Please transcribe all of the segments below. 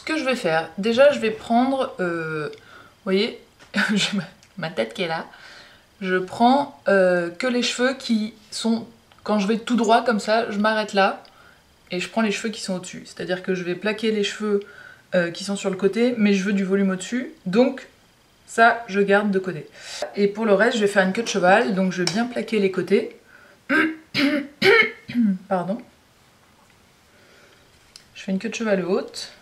que je vais faire, déjà je vais prendre, vous voyez, j'ai ma tête qui est là, je prends que les cheveux qui sont, quand je vais tout droit comme ça, je m'arrête là, et je prends les cheveux qui sont au-dessus. C'est-à-dire que je vais plaquer les cheveux qui sont sur le côté, mais je veux du volume au-dessus, donc ça je garde de côté. Et pour le reste, je vais faire une queue de cheval, donc je vais bien plaquer les côtés. Pardon. Je fais une queue de cheval haute.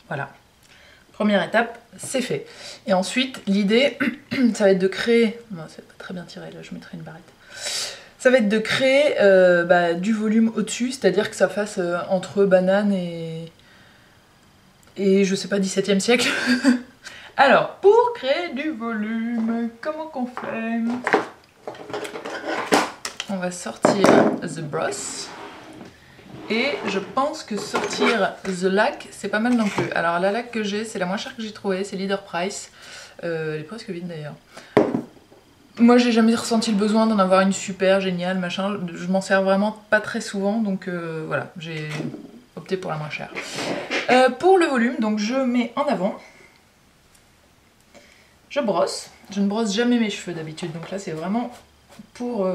Voilà. Première étape, c'est fait. Et ensuite, l'idée, ça va être de créer... Non, c'est pas très bien tiré, là, je mettrai une barrette. Ça va être de créer du volume au-dessus, c'est-à-dire que ça fasse entre banane et je sais pas, 17e siècle. Alors, pour créer du volume, comment qu'on fait? On va sortir the brosse. Et je pense que sortir the lac, c'est pas mal non plus. Alors la lac que j'ai, c'est la moins chère que j'ai trouvée, c'est Leader Price. Elle est presque vide d'ailleurs. Moi j'ai jamais ressenti le besoin d'en avoir une super géniale, machin. Je m'en sers vraiment pas très souvent, donc voilà, j'ai opté pour la moins chère. Pour le volume, donc je mets en avant. Je brosse. Je ne brosse jamais mes cheveux d'habitude, donc là c'est vraiment pour...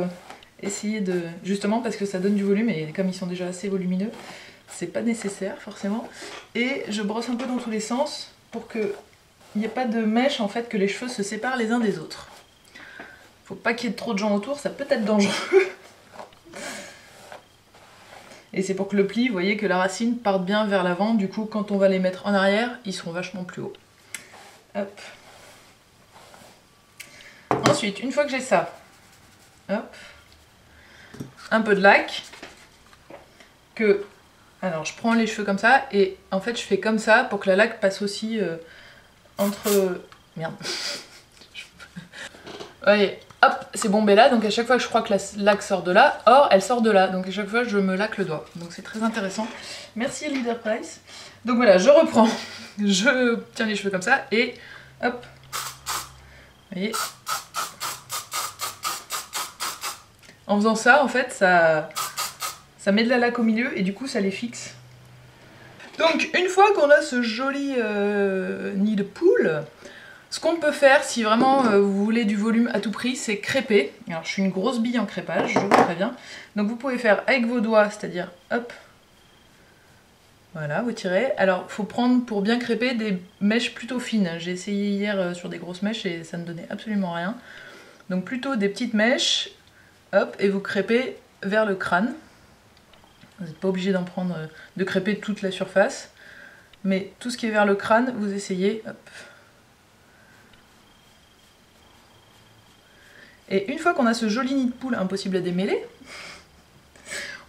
essayer de... justement parce que ça donne du volume et comme ils sont déjà assez volumineux, c'est pas nécessaire forcément. Et je brosse un peu dans tous les sens pour qu'il n'y ait pas de mèche en fait, que les cheveux se séparent les uns des autres. Faut pas qu'il y ait trop de gens autour, ça peut être dangereux. Et c'est pour que le pli, vous voyez que la racine parte bien vers l'avant, du coup quand on va les mettre en arrière, ils seront vachement plus hauts. Hop. Ensuite, une fois que j'ai ça, hop, un peu de lac, alors je prends les cheveux comme ça, et en fait je fais comme ça pour que la laque passe aussi entre... Merde. Vous voyez, hop, c'est bombé là, donc à chaque fois que je crois que la laque sort de là, or elle sort de là, donc à chaque fois je me laque le doigt. Donc c'est très intéressant. Merci Leader Price. Donc voilà, je reprends, je tiens les cheveux comme ça, et hop, vous voyez. En faisant ça, en fait, ça met de la laque au milieu et du coup, ça les fixe. Donc, une fois qu'on a ce joli nid de poule, ce qu'on peut faire, si vraiment vous voulez du volume à tout prix, c'est crêper. Alors, je suis une grosse bille en crêpage, je vous préviens. Donc, vous pouvez faire avec vos doigts, c'est-à-dire, hop, voilà, vous tirez. Alors, il faut prendre, pour bien crêper, des mèches plutôt fines. J'ai essayé hier sur des grosses mèches et ça ne donnait absolument rien. Donc, plutôt des petites mèches. Hop, et vous crêpez vers le crâne. Vous n'êtes pas obligé d'en prendre, de crêper toute la surface. Mais tout ce qui est vers le crâne, vous essayez. Hop. Et une fois qu'on a ce joli nid de poule impossible à démêler,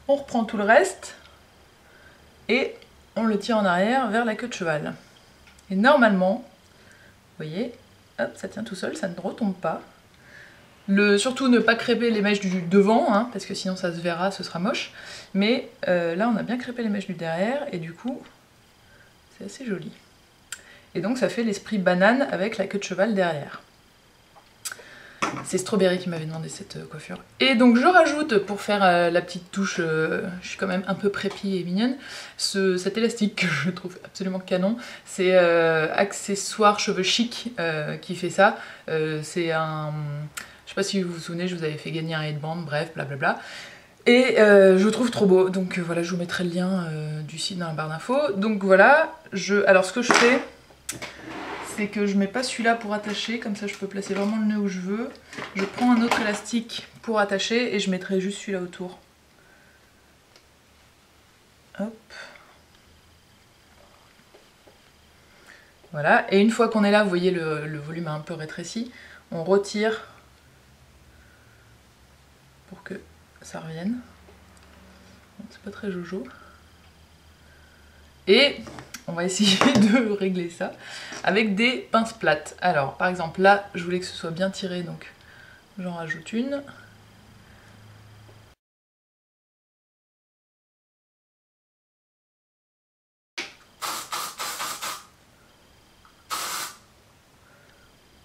on reprend tout le reste et on le tire en arrière vers la queue de cheval. Et normalement, vous voyez, hop, ça tient tout seul, ça ne retombe pas. Surtout ne pas crêper les mèches du devant, hein, parce que sinon ça se verra, ce sera moche. Mais là on a bien crêpé les mèches du derrière et du coup c'est assez joli. Et donc ça fait l'esprit banane avec la queue de cheval derrière. C'est Strawberry qui m'avait demandé cette coiffure. Et donc je rajoute, pour faire la petite touche, je suis quand même un peu préppie et mignonne, cet élastique que je trouve absolument canon. C'est Accessoires Cheveux Chic qui fait ça. C'est un... Je sais pas si vous vous souvenez, je vous avais fait gagner un headband, bref, blablabla. Et je le trouve trop beau, donc voilà, je vous mettrai le lien du site dans la barre d'infos. Donc voilà, alors ce que je fais, c'est que je mets pas celui-là pour attacher, comme ça je peux placer vraiment le nœud où je veux. Je prends un autre élastique pour attacher et je mettrai juste celui-là autour. Hop. Voilà, et une fois qu'on est là, vous voyez le volume a un peu rétréci, on retire pour que ça revienne. C'est pas très jojo. Et on va essayer de régler ça avec des pinces plates. Alors par exemple là, je voulais que ce soit bien tiré, donc j'en rajoute une.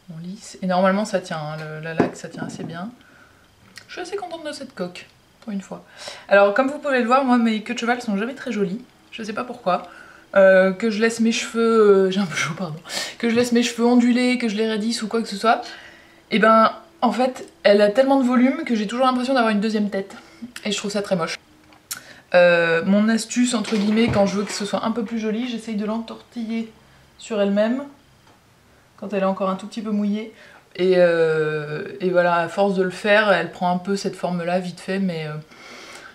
On lisse. Et normalement ça tient, hein, la laque ça tient assez bien. Je suis assez contente de cette coque. pour une fois. Alors comme vous pouvez le voir, moi mes queues de cheval sont jamais très jolies, je sais pas pourquoi. Que je laisse mes cheveux, j'ai un peu chaud pardon, que je laisse mes cheveux ondulés, que je les raidisse ou quoi que ce soit, et ben en fait elle a tellement de volume que j'ai toujours l'impression d'avoir une deuxième tête. Et je trouve ça très moche. Mon astuce entre guillemets quand je veux que ce soit un peu plus joli, j'essaye de l'entortiller sur elle-même quand elle est encore un tout petit peu mouillée. Et voilà, à force de le faire, elle prend un peu cette forme-là vite fait, mais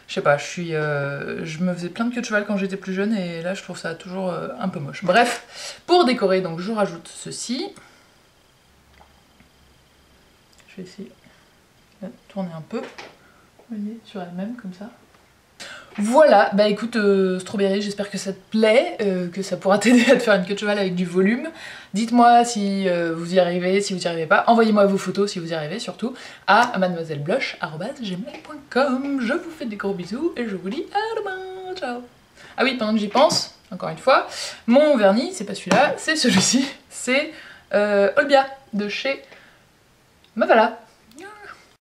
je sais pas, je me faisais plein de queues de cheval quand j'étais plus jeune et là je trouve ça toujours un peu moche. Bref, pour décorer, donc je rajoute ceci. Je vais essayer de tourner un peu, vous voyez, sur elle-même comme ça. Voilà, bah écoute Strawberry, j'espère que ça te plaît, que ça pourra t'aider à te faire une queue de cheval avec du volume. Dites-moi si vous y arrivez, si vous y arrivez pas. Envoyez-moi vos photos si vous y arrivez surtout à mademoiselleblush@gmail.com. Je vous fais des gros bisous et je vous dis à demain, ciao. Ah oui, pendant que j'y pense, encore une fois, mon vernis, c'est pas celui-là, c'est celui-ci, c'est Olbia de chez Mavala.